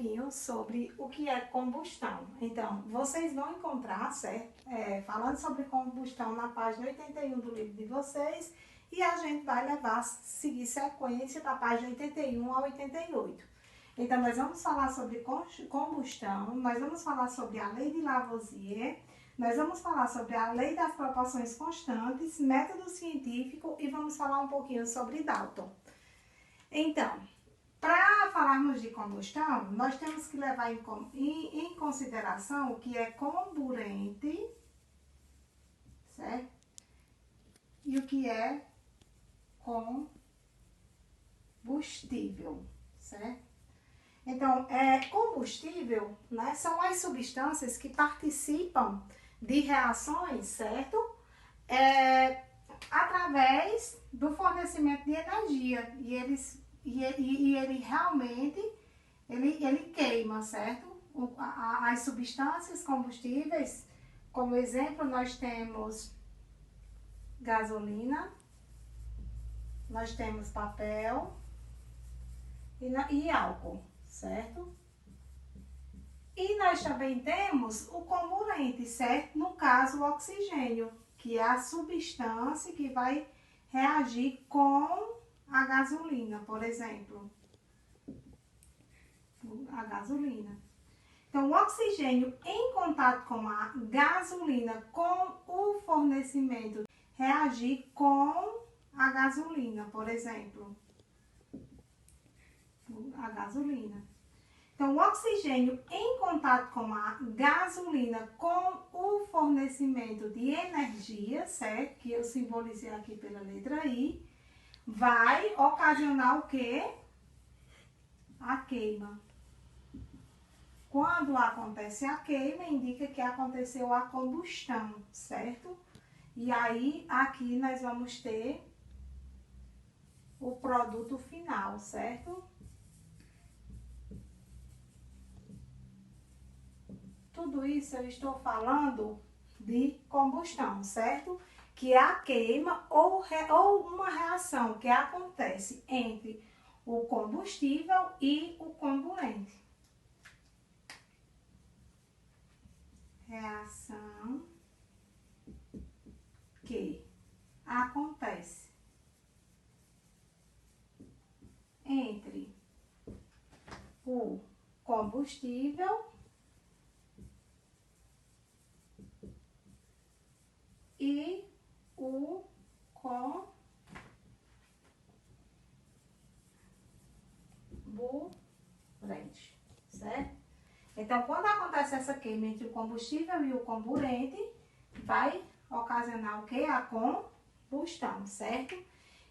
pouquinho sobre o que é combustão. Então, vocês vão encontrar, certo? Falando sobre combustão na página 81 do livro de vocês, e a gente vai seguir sequência da página 81 a 88. Então, nós vamos falar sobre combustão, nós vamos falar sobre a lei de Lavoisier, nós vamos falar sobre a lei das proporções constantes, método científico e vamos falar um pouquinho sobre Dalton. Então, para falarmos de combustão, nós temos que levar em consideração o que é comburente, certo? E o que é combustível, certo? Então, combustível, né, são as substâncias que participam de reações, certo? Através do fornecimento de energia. E ele realmente, ele queima, certo? As substâncias combustíveis, como exemplo, nós temos gasolina, nós temos papel e álcool, certo? E nós também temos o comburente, certo? No caso, o oxigênio, que é a substância que vai reagir com a gasolina, por exemplo. A gasolina. Então, o oxigênio em contato com a gasolina, com o fornecimento, reagir com a gasolina, por exemplo. A gasolina. Então, o oxigênio em contato com a gasolina, com o fornecimento de energia, certo? Que eu simbolizei aqui pela letra I, vai ocasionar o quê? A queima. Quando acontece a queima, indica que aconteceu a combustão, certo? E aí, aqui nós vamos ter o produto final, certo? Tudo isso eu estou falando de combustão, certo? Que é a queima ou uma reação que acontece entre o combustível e o comburente. Reação que acontece entre o combustível e o comburente, certo? Então, quando acontece essa queima entre o combustível e o comburente, vai ocasionar o que? A combustão, certo?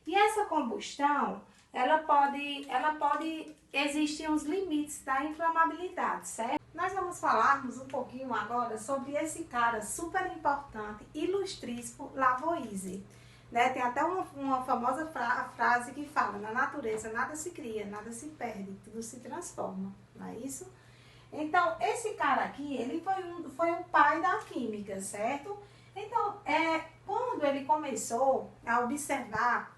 E essa combustão, ela pode existir uns limites da inflamabilidade, certo? Nós vamos falarmos um pouquinho agora sobre esse cara super importante, ilustríssimo, Lavoisier. Né? Tem até uma famosa frase que fala: na natureza nada se cria, nada se perde, tudo se transforma, não é isso? Então, esse cara aqui, ele foi o pai da química, certo? Então, quando ele começou a observar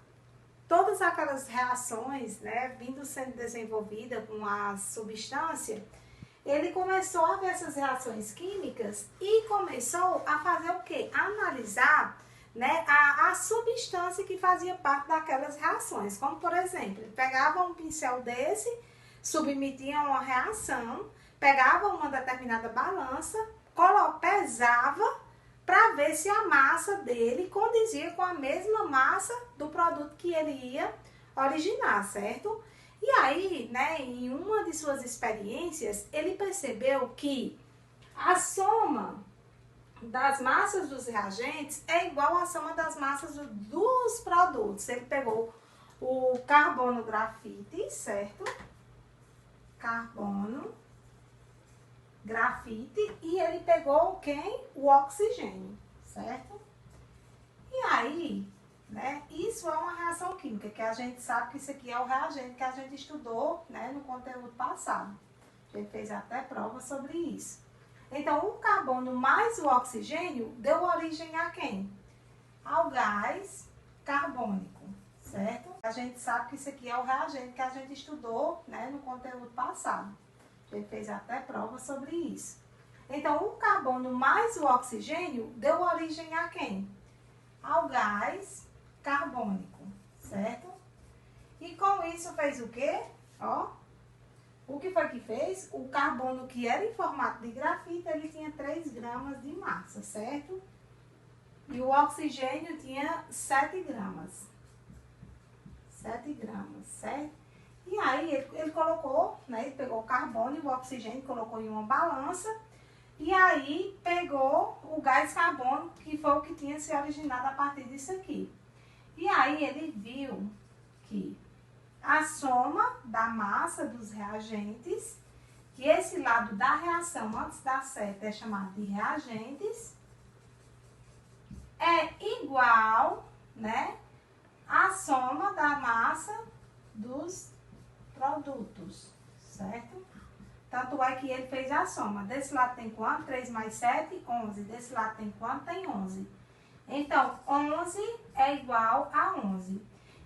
todas aquelas reações, né, vindo sendo desenvolvida com a substância, ele começou a ver essas reações químicas e começou a fazer o quê? A analisar, né, a substância que fazia parte daquelas reações. Como, por exemplo, ele pegava um pincel desse, submetia a uma reação, pegava uma determinada balança, pesava para ver se a massa dele condizia com a mesma massa do produto que ele ia originar, certo? E aí, né, em uma de suas experiências, ele percebeu que a soma das massas dos reagentes é igual à soma das massas dos produtos. Ele pegou o carbono grafite, certo? Carbono grafite, e ele pegou quem? O oxigênio, certo? E aí, né, isso é uma reação química, que a gente sabe que isso aqui é o reagente que a gente estudou, né, no conteúdo passado. A gente fez até prova sobre isso. Então, o carbono mais o oxigênio deu origem a quem? Ao gás carbônico, certo? A gente sabe que isso aqui é o reagente que a gente estudou, né, no conteúdo passado. A Ele fez até prova sobre isso. Então, o carbono mais o oxigênio deu origem a quem? Ao gás carbônico, certo? E com isso fez o quê? Ó, o que foi que fez? O carbono que era em formato de grafite, ele tinha 3 gramas de massa, certo? E o oxigênio tinha 7 gramas. 7 gramas, certo? E aí ele colocou, né? Ele pegou o carbono e o oxigênio, colocou em uma balança. E aí pegou o gás carbônico, que foi o que tinha se originado a partir disso aqui. E aí ele viu que a soma da massa dos reagentes, que esse lado da reação antes da seta é chamado de reagentes, é igual, né, à soma da massa dos produtos, certo? Tanto é que ele fez a soma. Desse lado tem quanto? 3 mais 7, 11. Desse lado tem quanto? Tem 11. Então, 11 é igual a 11.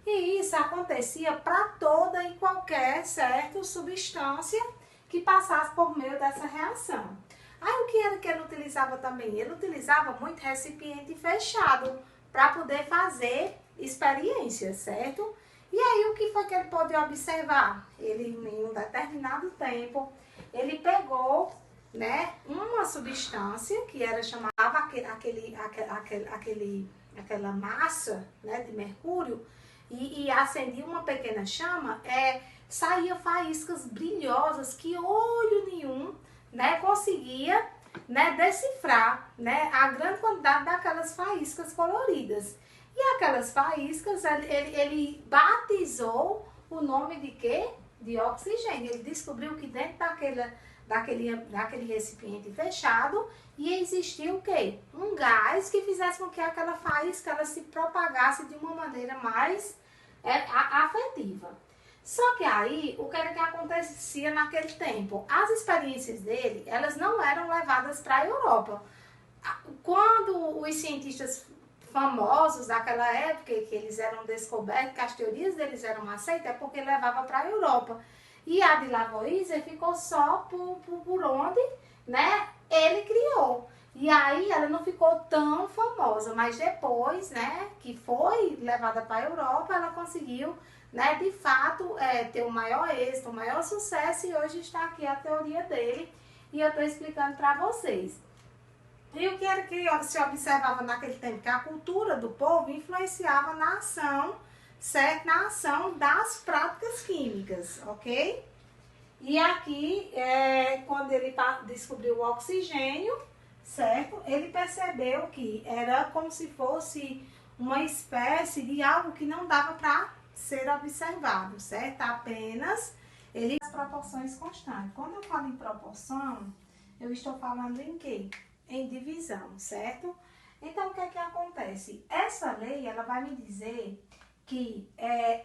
E isso acontecia para toda e qualquer, certo, substância que passasse por meio dessa reação. Aí o que era que ele utilizava também? Ele utilizava muito recipiente fechado para poder fazer experiências, certo? E aí o que foi que ele pôde observar? Ele, em um determinado tempo, ele pegou, né, uma substância que era chamava aquela massa, né, de mercúrio, e acendia uma pequena chama, saía faíscas brilhosas que olho nenhum, né, conseguia, né, decifrar, né, a grande quantidade daquelas faíscas coloridas. E aquelas faíscas, ele batizou o nome de quê? De oxigênio. Ele descobriu que dentro daquele recipiente fechado ia existir o quê? Um gás que fizesse com que aquela faísca ela se propagasse de uma maneira mais afetiva. Só que aí, o que era que acontecia naquele tempo? As experiências dele, elas não eram levadas para a Europa. Quando os cientistas famosos daquela época, que eles eram descobertos, que as teorias deles eram aceitas, é porque levava para a Europa. E a de Lavoisier ficou só por onde, né, ele criou. E aí ela não ficou tão famosa, mas depois, né, que foi levada para a Europa, ela conseguiu, né, de fato, ter o maior êxito, o maior sucesso, e hoje está aqui a teoria dele, e eu estou explicando para vocês. E o que era que se observava naquele tempo? Que a cultura do povo influenciava na ação, certo? Na ação das práticas químicas, ok? E aqui, quando ele descobriu o oxigênio, certo? Ele percebeu que era como se fosse uma espécie de algo que não dava para ser observado, certo? Apenas ele as proporções constantes. Quando eu falo em proporção, eu estou falando em quê? Em divisão, certo? Então, o que é que acontece? Essa lei, ela vai me dizer que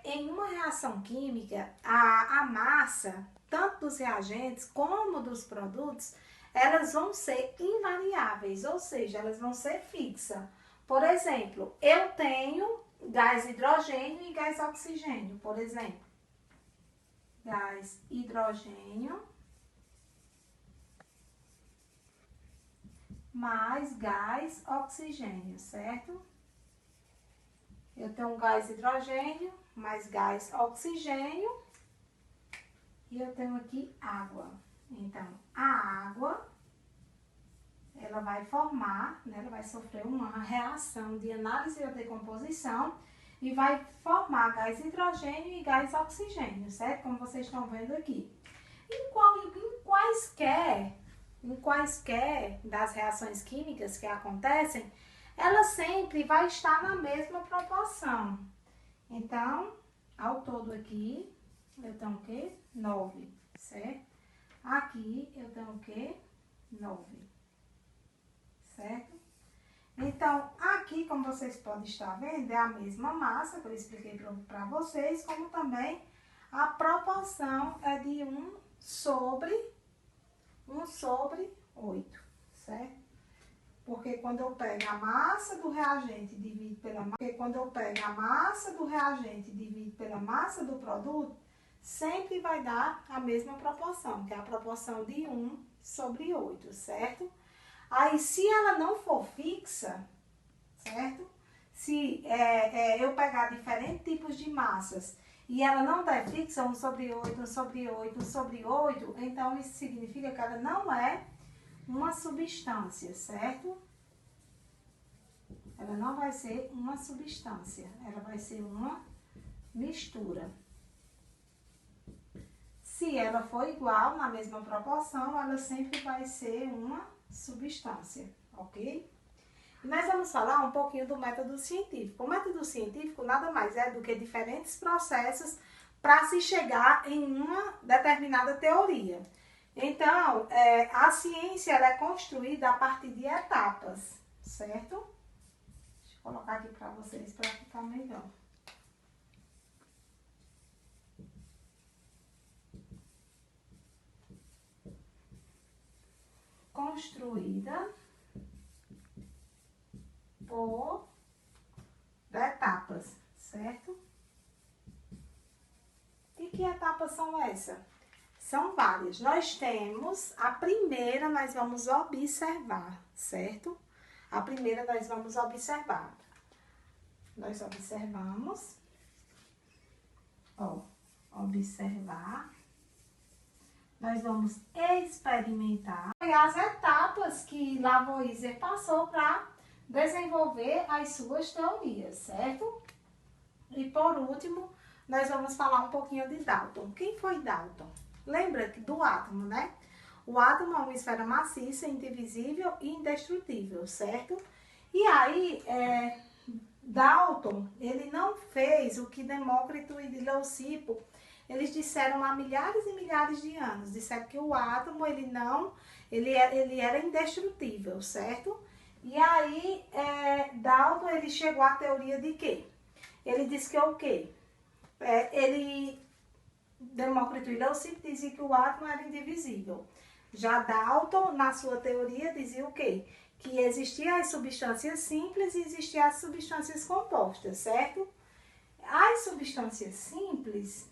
em uma reação química, a massa, tanto dos reagentes como dos produtos, elas vão ser invariáveis, ou seja, elas vão ser fixas. Por exemplo, eu tenho gás hidrogênio e gás oxigênio, por exemplo. Gás hidrogênio mais gás oxigênio, certo? Eu tenho um gás hidrogênio mais gás oxigênio e eu tenho aqui água. Então, a água, ela vai formar, né, ela vai sofrer uma reação de análise e decomposição e vai formar gás hidrogênio e gás oxigênio, certo? Como vocês estão vendo aqui. Em quaisquer das reações químicas que acontecem, ela sempre vai estar na mesma proporção. Então, ao todo aqui, eu tenho o quê? 9, certo? Aqui eu tenho o quê? 9, certo? Então, aqui, como vocês podem estar vendo, é a mesma massa que eu expliquei para vocês, como também a proporção é de 1 sobre 8, certo? Porque quando eu pego a massa do reagente e divido pela massa, do produto, sempre vai dar a mesma proporção, que é a proporção de 1/8, certo? Aí, se ela não for fixa, certo? Se eu pegar diferentes tipos de massas e ela não der fixa, 1/8, 1/8, 1/8, então isso significa que ela não é uma substância, certo? Ela não vai ser uma substância, ela vai ser uma mistura. Se ela for igual, na mesma proporção, ela sempre vai ser uma substância, ok? E nós vamos falar um pouquinho do método científico. O método científico nada mais é do que diferentes processos para se chegar em uma determinada teoria. Então, a ciência ela é construída a partir de etapas, certo? Deixa eu colocar aqui para vocês para ficar melhor. Construída por etapas, certo? E que etapas são essas? São várias. Nós temos a primeira, nós vamos observar, certo? A primeira nós vamos observar. Nós observamos, ó, observar. Nós vamos experimentar. E as etapas que Lavoisier passou para desenvolver as suas teorias, certo? E por último, nós vamos falar um pouquinho de Dalton. Quem foi Dalton? Lembra do átomo, né? O átomo é uma esfera maciça, indivisível e indestrutível, certo? E aí, Dalton, ele não fez o que Demócrito e Leucipo, eles disseram há milhares e milhares de anos. Disseram que o átomo, ele era indestrutível, certo? E aí, Dalton, ele chegou à teoria de quê? Ele disse que o quê? Demócrito e Leucipo diziam que o átomo era indivisível. Já Dalton, na sua teoria, dizia o quê? Que existiam as substâncias simples e existiam as substâncias compostas, certo? As substâncias simples,